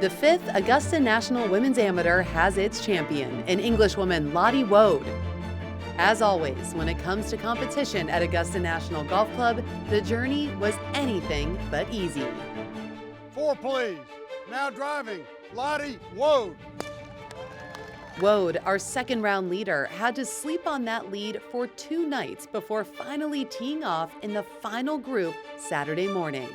The 5th Augusta National Women's Amateur has its champion, an Englishwoman, Lottie Woad. As always, when it comes to competition at Augusta National Golf Club, the journey was anything but easy. 4, please. Now driving, Lottie Woad. Woad, our second round leader, had to sleep on that lead for 2 nights before finally teeing off in the final group Saturday morning.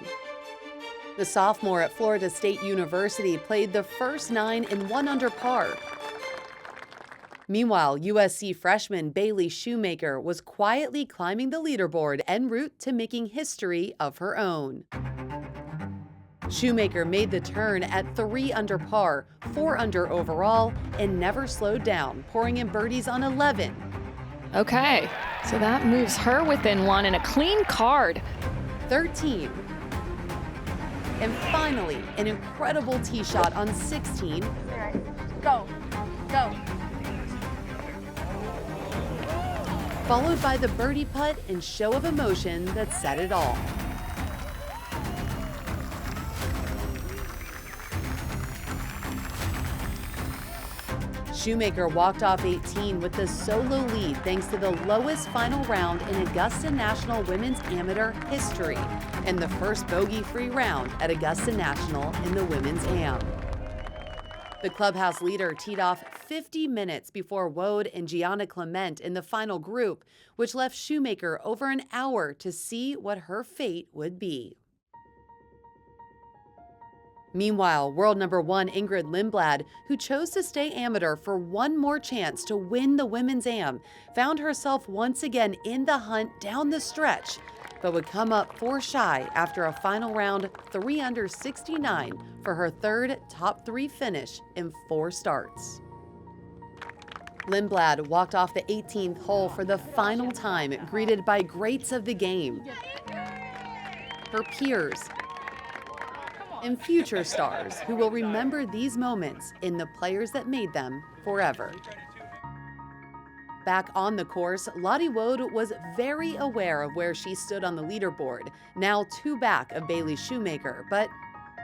The sophomore at Florida State University played the first 9 in 1 under par. Meanwhile, USC freshman Bailey Shoemaker was quietly climbing the leaderboard en route to making history of her own. Shoemaker made the turn at 3 under par, 4 under overall, and never slowed down, pouring in birdies on 11. Okay, so that moves her within 1 and a clean card. 13. And finally, an incredible tee shot on 16. Go. Followed by the birdie putt and show of emotion that said it all. Shoemaker walked off 18 with the solo lead thanks to the lowest final round in Augusta National Women's Amateur history and the first bogey-free round at Augusta National in the Women's Am. The clubhouse leader teed off 50 minutes before Woad and Gianna Clement in the final group, which left Shoemaker over an hour to see what her fate would be. Meanwhile, world number 1 Ingrid Lindblad, who chose to stay amateur for one more chance to win the Women's Am, found herself once again in the hunt down the stretch, but would come up 4 shy after a final round 3 under 69 for her 3rd top 3 finish in 4 starts. Lindblad walked off the 18th hole for the final time, greeted by greats of the game, her peers, and future stars who will remember these moments in the players that made them forever. Back on the course, Lottie Woad was very aware of where she stood on the leaderboard, now 2 back of Bailey Shoemaker, but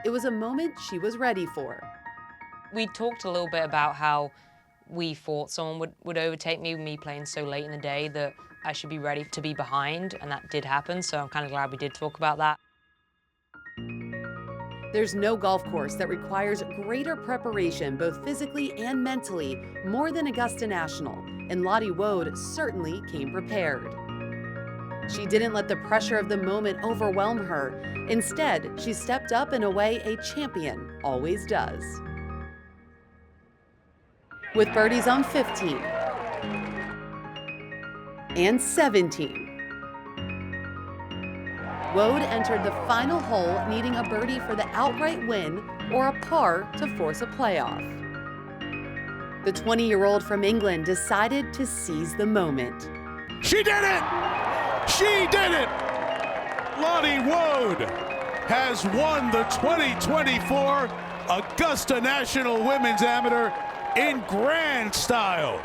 it was a moment she was ready for. We talked a little bit about how we thought someone would overtake me playing so late in the day that I should be ready to be behind, and that did happen, so I'm kind of glad we did talk about that. There's no golf course that requires greater preparation, both physically and mentally, more than Augusta National, and Lottie Woad certainly came prepared. She didn't let the pressure of the moment overwhelm her. Instead, she stepped up in a way a champion always does. With birdies on 15 and 17, Woad entered the final hole needing a birdie for the outright win or a par to force a playoff. The 20-year-old from England decided to seize the moment. She did it! She did it! Lottie Woad has won the 2024 Augusta National Women's Amateur in grand style.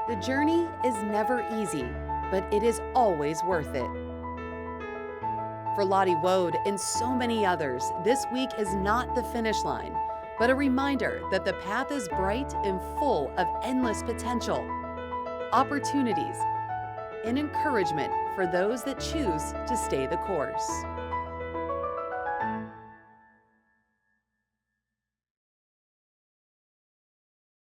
The journey is never easy, but it is always worth it. For Lottie Woad and so many others, this week is not the finish line, but a reminder that the path is bright and full of endless potential, opportunities, and encouragement for those that choose to stay the course.